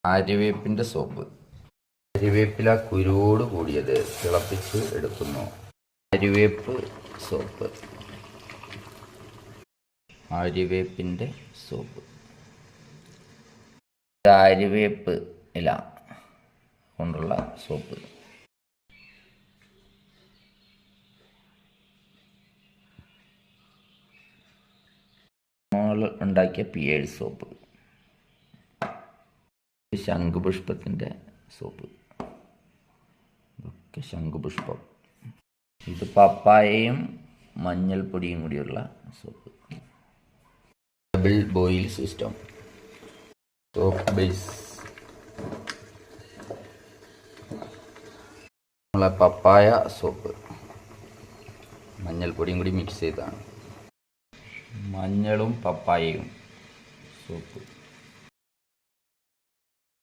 ആര്യവേപ്പിൻ്റെ soap. ആര്യവേപ്പില കുരുവോട് കൂടിയത് തിളപ്പിച്ച് എടുക്കുന്നു. ആര്യവേപ്പ് സോപ്പ്. ആര്യവേപ്പിൻ്റെ സോപ്പ്. ആര്യവേപ്പ് ഇല കൊണ്ടുള്ള സോപ്പ്. നമ്മൾ ഉണ്ടാക്കിയ പിയേഴ്സ് സോപ്പ്. ശംഖുപുഷ്പത്തിൻ്റെ സോപ്പ്. ഇതൊക്കെ ശംഖുപുഷ്പം. ഇത് പപ്പായയും മഞ്ഞൾപ്പൊടിയും കൂടിയുള്ള soap. Double boil system. Soap base. നമ്മളെ പപ്പായ സോപ്പ് മഞ്ഞൾപ്പൊടിയും കൂടി മിക്സ് ചെയ്താണ്. മഞ്ഞളും പപ്പായയും സോപ്പ്.